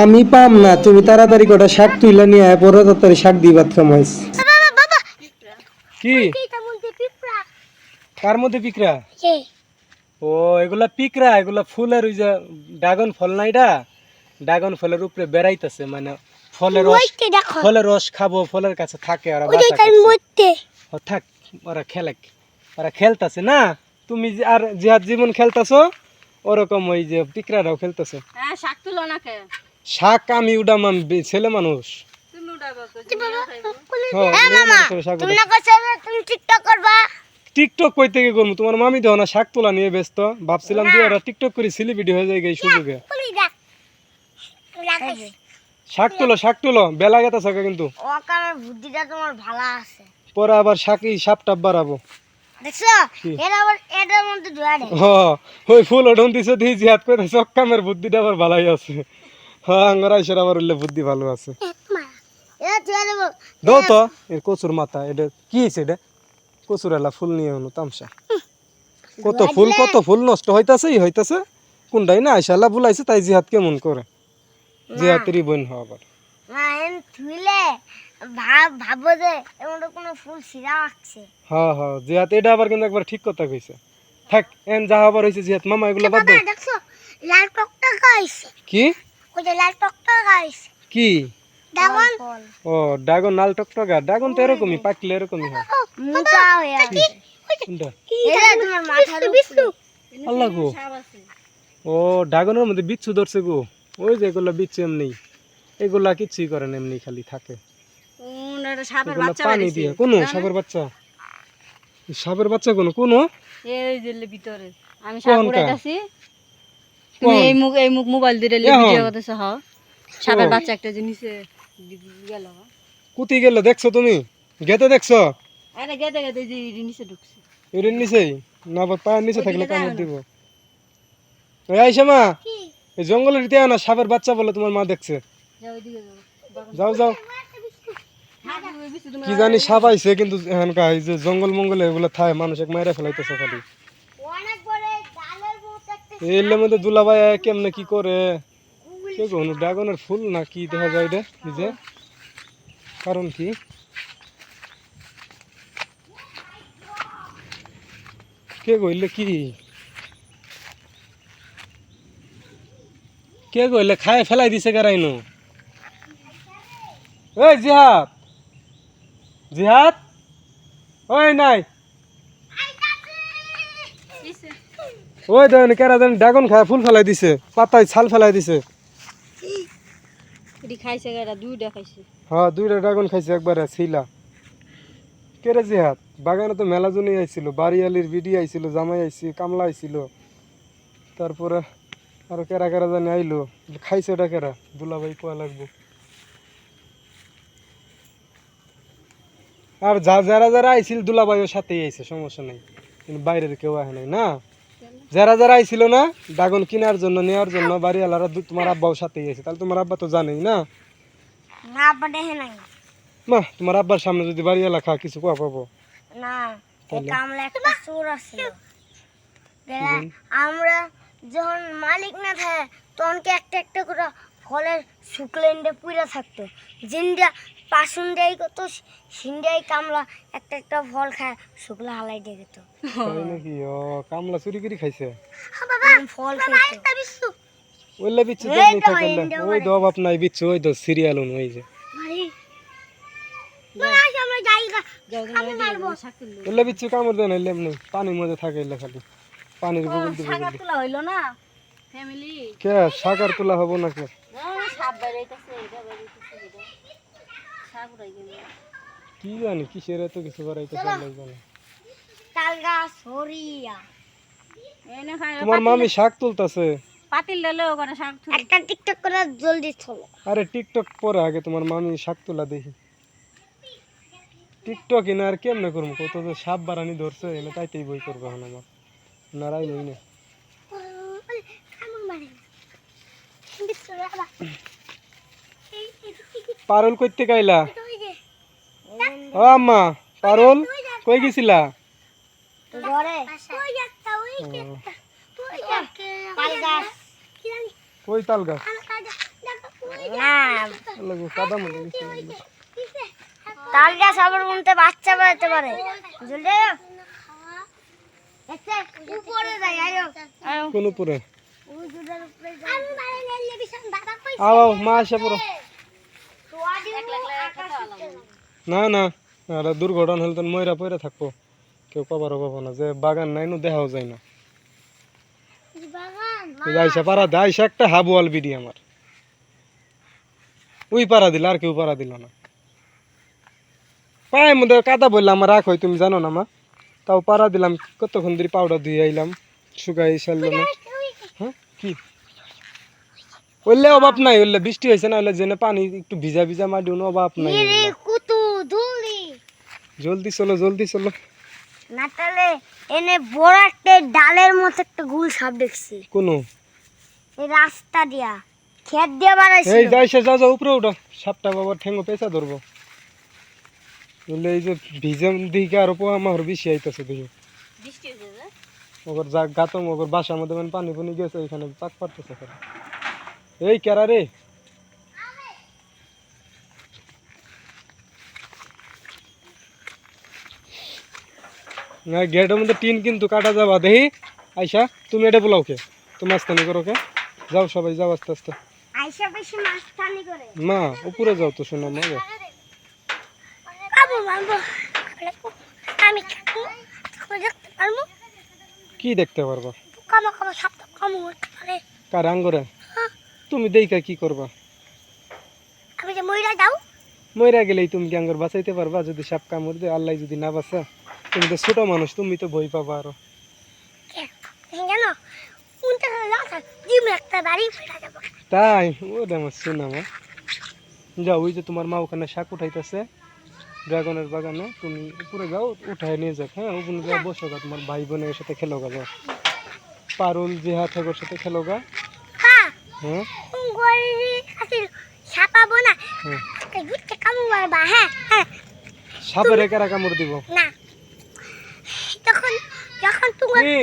আমি পাম না, তুমি তাড়াতাড়ি কটা শাক তুইলা নিয়ে আয়, পরে তাড়াতাড়ি শাক দিয়ে ভাত খামাইস। কি কার মধ্যে পিকরা? ও এগুলা পিকরা, এগুলা ফুলের ওই যে ড্রাগন ফল না, এটা ড্রাগন ফলের উপরে বেড়াইতেছে, মানে ফলের রস খাবো, ফলের কাছে থাকে ওরা বাসা করছে। ও থাক, ওরা খেলে, ওরা খেলতেছে না, তুমি আর জিহাদ জীবন খেলতেছো ওরকম ওই যে পিকরারাও খেলতেছে। হ্যাঁ, শাক তুলো না কে? শাক আমি উডাম, ছেলে মানুষ। তুমি উঠাইবো তো, তুমি টিকটক করবা? টিকটক কই থেকে করবো, তোমার মামি দেহ না শাক তোলা নিয়ে ব্যস্ত, ভাবছিলাম তুই ওরা টিকটক করে সেলিব্রিটি হয়ে যায় এই সুযোগে। শাক তুলো বেলা গেছে কিন্তু ওকার বুদ্ধিটা তোমার ভালো আছে। পরে আবার শাকি সাপ টাপ বাড়াবো, দেখছো? এরা আবার এটার মধ্যে ধোয়া দেয়। ওই ফুল ওঠন দিছে দিয়ে জিহাদ করে চক্কামের বুদ্ধিটা আবার ভালোই আছে। হ্যাঁ আঙ্গরা এসে আবার উঠলে বুদ্ধি ভালো আছে। এটা ধোয়া দেবো। দাও তো এর কচুর মাথা, এটা কি হয়েছে? এটা কচুর এলা ফুল নিয়ে হলো তামসা, কত ফুল নষ্ট হইতাছে কোনটাই না আইসাল্লাহ বুলাইছে, তাই জিহাদ কেমন করে, জিহাতেরই বোন হওয়া আবার। না এন ধুইলে ভাবো যে এমন কোনো ফুল ছিঁড়া আসছে। হ্যাঁ জিহাদ এটা আবার কিন্তু একবার ঠিক কথা কইছে। থাক এন যা হবার হইছে জিহাদ, মামা এগুলো বাদ দাও। দেখছো লাল টকটকা আইছে? কি ওই যে লাল টকটকা আইছে কি? ড্রাগন। ও ড্রাগন, লাল টকটকা ড্রাগন তো এরকমই, পাকলে এরকমই হয়। মোটা হয়ে আছে। কোনটা? এটা তোমার মাথার উপরে। আল্লাহ গো, ও ড্রাগনের মধ্যে বিচ্ছু ধরছে গো, ওই যে এগুলা বিচ্ছু এমনি, এগুলা কিছুই করে না, এমনি খালি থাকে। সাপের এগুলা বাচ্চা পানি দিয়ে কোন সাপের বাচ্চা, সাপের বাচ্চা কোন এই যে ভিতরে আমি সাপ উড়াইতাছি, তুমি এই মুখ মোবাইল দিয়ে ভিডিও করতেছ। হ্যাঁ, সাপের বাচ্চা একটা জিনিসে গেল। কুতি গেল দেখছো তুমি? গেতে দেখছো? আরে গেতে গেতে যে নিচে ঢুকছে। এর নিচেই না, আবার পায়ের নিচে থাকলে কামড় দিব। এই আইসা মা, এই জঙ্গলের ভিতরে না সাপের বাচ্চা বলে তোমার মা দেখছে। যাও কি জানি সাপ আইছে, কিন্তু এখানকার এই যে জঙ্গল মঙ্গলে এগুলো থায়, মানুষ এক মাইরা ফেলাইতেছে খালি। অনেক বড় ডালের মতো একটা এর মধ্যে দুলাভাই কেমনে কি করে, কে কোন ড্রাগনের ফুল না কি দেখা যায় রে নিজে, কারণ কি কে কইলে খায় ফেলাই দিছে গারাইনো। ওই জিহাদ ওই নাই, ওই দেখেন কেরা যেন ড্রাগন খায় ফুল ফেলাই দিছে, পাতায় ছাল ফেলাই দিছে। খাইছে গাড়া, দুইটা খাইছে। হ্যাঁ দুইটা ড্রাগন খাইছে একবারে ছিলা। কেরে জিহাদ বাগানে তো মেলা জনই আইছিল, বাড়িয়ালির বিডি আইছিল, জামাই আইছি, কামলা আইছিল, তারপরে আরো কেরা জানি আইলো, খাইছে ওটা কেরা দুলাভাই কোয়া লাগবো। আর যারা আইছিল দুলাভাইয়ের সাথেই আইছে, সমস্যা নাই, কিন্তু বাইরের কেউ আহে নাই না। যারা আইছিল না ড্রাগন কেনার জন্য নেওয়ার জন্য বাড়িওয়ালারা, তোমার আব্বাও সাথেই আইছে, তাহলে তোমার আব্বা তো জানেই না। না আব্বা দেখে নাই। মা তোমার আব্বার সামনে যদি বাড়িওয়ালা খা কিছু কোয়া পাবো না, এই কামলা একটা চোর আছিল। আমরা যখন মালিক না থাকে তখন কি একটা একটা করে ফলের শুকলেন্ডে পুইরা থাকতো, জিন্দা পাশুন দেয় কত সিন্দাই কামলা একটা একটা ফল খায় শুকলা হালাই দিয়ে গেত। তাই নাকি? ও কামলা চুরি করে খাইছে ফল খেতো। ওইলা বিচ্ছু দেখনি থাকলে, ওই তো অভাব নাই বিচ্ছু, ওই তো সিরিয়াল ওই যে ওইলা বিচ্ছু কামড় দেয় না, এমনি পানির মধ্যে থাকে, এলে খালি পানির বগল দিবে। হইলো না ফ্যামিলি কে সাকার তোলা হবো না কে? সাপ বেরাইতেছে, এটা বেরাইতেছে, এটা সাপ উড়াই গেল। কি জানি কিসের এত কিছু বাড়াইতেছে আল্লাহ জানে। তাল গাছ সরিয়া এনে খাই তোমার মামি শাক তুলতাছে, পাতিল দিলে ওখানে শাক তুলে। একটা টিকটক করে জলদি চলো। আরে টিকটক পরে আগে তোমার মামি শাক তোলা দেখি। টিকটক এনে আর কেমনে করবো, কত যে সাপ বাড়ানি ধরছে এনে, তাইতেই বই করবো এখন আমার নারাই বই না। পারুল কইতে গাইলা? ও আম্মা পারুল কই গেছিলা? ঘরে কই তাল গাছ? না লাগো কাদা মধ্যে গেছে তাল গাছ আবার মধ্যে বাচ্চা বেরোতে পারে বুঝলে এসে উপরে যাই আয়ো আয়ো কোন উপরে উজুদের উপরে যাই আমি বাড়ি নিয়ে বিশাল বাবা কই আও মা এসে পড়ো তো আদি না না আর দুর্ঘটনা হলে তো ময়রা পয়রা থাকবো কেউ কবারও পাবো না যে বাগান নাই নো দেখাও যায় না বাগান যাইসা পারা দাইসা একটা হাবুয়াল বিডি আমার ওই পারা দিল আর কেউ পারা দিল না পায়ের মধ্যে কাদা বললাম আমার রাখ হয় তুমি জানো না মা তাও পারা দিলাম কতক্ষণ ধরে পাউডার ধুয়ে আইলাম শুকাই সারলো না হ্যাঁ কি ওইলে অভাব নাই ওইলে বৃষ্টি হয়েছে না ওইলে জেনে পানি একটু ভিজা ভিজা মাটি অভাব নাই রে কুতু ধুলি জলদি চলো জলদি চলো না তাহলে এনে বড় একটা ডালের মতো একটা গুল সাপ দেখছি কোনো এই রাস্তা দিয়া খেত দিয়া বাড়াইছিল এই যাইসা যাও যাও উপরে উঠো সাপটা বাবা ঠেঙ্গো পেঁচা ধরবো বলে এই যে ভিজে দিকে আরো পোয়া মাহর বেশি আইতেছে দেখি বৃষ্টি হয়েছে যে ওগর যা গাতম ওগর বাসার মধ্যে মানে পানি পানি গেছে ওইখানে পাক পারতেছে এই কেরা রে না গেটের মধ্যে টিন কিন্তু কাটা যাবা দেখি আইসা তুমি এটা বলাও কে তুমি আস্তানি করো কে যাও সবাই যাও আস্তে আস্তে আইসা বেশি মাস্তানি করে মা উপরে যাও তো শোনো মা যাও। বাবু বাবু আমি দেখতে পারবো কি দেখতে পারবা কামা কামা সাপ কামু করতে পারে কার আঙ্গরে তুমি দেখা কি করবা আমি যে মইরা দাও মইরা গেলেই তুমি কি আঙ্গর বাঁচাইতে পারবা যদি সাপ কামড় দেয় আল্লাহ যদি না বাঁচা তুমি তো ছোট মানুষ তুমি তো ভয় পাবা আরো জানো উনতে লাসা জিম একটা বাড়ি ফেরা যাবো তাই ওরে আমার শোনা মা যাও ওই যে তোমার মা ওখানে শাক উঠাইতেছে ড্রাগনের বাগানে তুমি উপরে যাও উঠায় নিয়ে যাক হ্যাঁ ওখানে যাও বসো গা তোমার ভাই বোনের সাথে খেলো গা যাও পারুল জিহাদ হেগোর সাথে খেলো গা পা হ্যাঁ গরি আছে ছাপাবো না হ্যাঁ গুটে কামু মারবা হ্যাঁ হ্যাঁ সাপের কেরা কামড় দিব না যখন যখন তুমি কি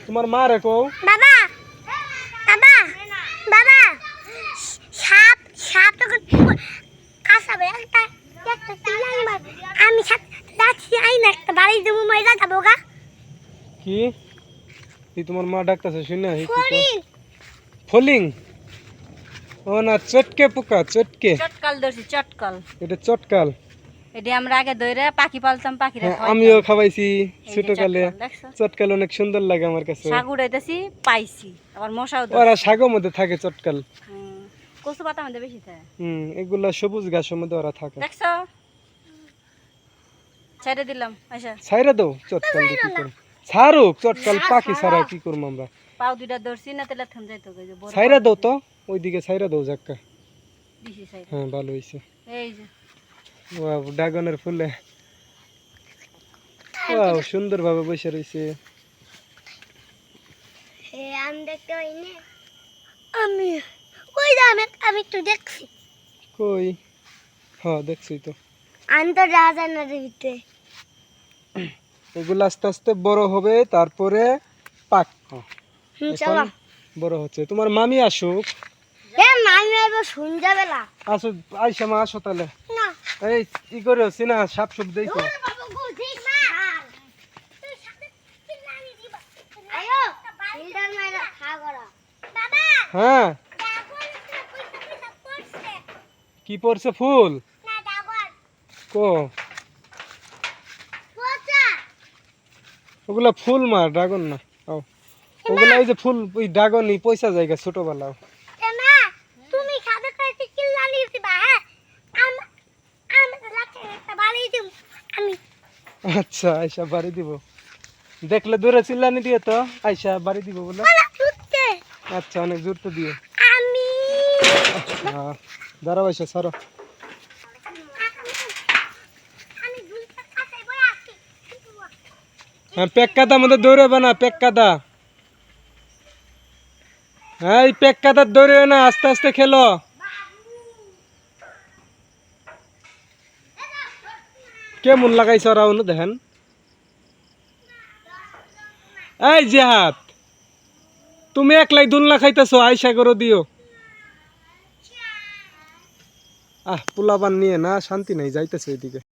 তোমার মা রে কও বাবা বাবা বাবা সাপ সাপ তখন কাঁচা একটা একটা চিলাই মার আমি সাপ যাচ্ছি আই না একটা বাড়ি দেবো ময়দা যাবো গা কি এই তোমার মা ডাকতেছে শুনে এই কি কও? ফরিন ফলিং ও না চটকে পোকা চটকে চটকাল ধরছি চটকাল এটা চটকাল এটি আমরা আগে ধরে পাখি পালতাম পাখিরা হ্যাঁ আমিও খাওয়াইছি এই যে ছোটকালে চটকাল, দেখছো? চটকাল অনেক সুন্দর লাগে আমার কাছে শাক উড়াইতেছি পাইছি আবার মশাও ধরছি। ওরা শাকের মধ্যে থাকে চটকাল কচু পাতা মধ্যে বেশি থাকে এগুলা সবুজ ঘাসের মধ্যে ওরা থাকে দেখছো ছেড়ে দিলাম আচ্ছা ছাইরা দাও চটকাল দিয়ে কি করব ছাড়ুক চটকাল পাখি ছাড়া কি করব আমরা পাও দুইটা ধরছি না তেলে থাম যাইতো কই যে বড় ছাইরা দাও তো ওইদিকে ছাইরা দাও জাক্কা দিছি সাইড হ্যাঁ ভালো হইছে এই যে ওয়াও ড্রাগনের ফুলে ওয়াও সুন্দরভাবে বসে রইছে হে আমি দেখতে পাইনি আমি ওই যে আমি একটু দেখছি কই হ্যাঁ দেখছি তো আমি তো রাজা না দিতে এগুলো আস্তে আস্তে বড় হবে তারপরে পাক চলো এখন বড় হচ্ছে তোমার মামি আসুক এ মামি আইবো সন্ধ্যা বেলা আসো আইসা মা আসো তাহলে না এই কি করে হচ্ছে না সাপ সুপ দেখো বাবা গুছিস না তুই সাথে চিল্লানি দিবা আয়ো চিল্লার মাইরা খা করা বাবা হ্যাঁ ডাগর পয়সা পড়ছে কি পড়ছে ফুল না ডাগর কো পচা ওগুলা ফুল মা ড্রাগন না ও ওগুলা ওই যে ফুল ওই ড্রাগনই পয়সা জায়গা ছোটবেলা এ মা তুমি সাথে করে চিল্লানি দিবা হ্যাঁ আমি লাঠি একটা বাড়ি দিম আমি আচ্ছা আইসা বাড়ি দিব দেখলে দূরে চিল্লানি দিয়ে তো আইসা বাড়ি দিব বলে বলা ছুটতে আচ্ছা অনেক জোর তো দিয়ে আমি দাঁড়াও আইসা সারো আমি দুইটা কাছে বলে আসি হ্যাঁ পেক কাদা মধ্যে দৌড়াবে না পেক কাদা হ্যাঁ এই পেক কাদার দৌড়ে না আস্তে আস্তে খেলো কেমন লাগাইছ রাউন দেখেন এই জিহাদ তুমি একলাই দুলনা খাইতেছো, আয়সা করে দিও। পোলাপান নিয়ে না শান্তি নাই, যাইতেছে ওইদিকে।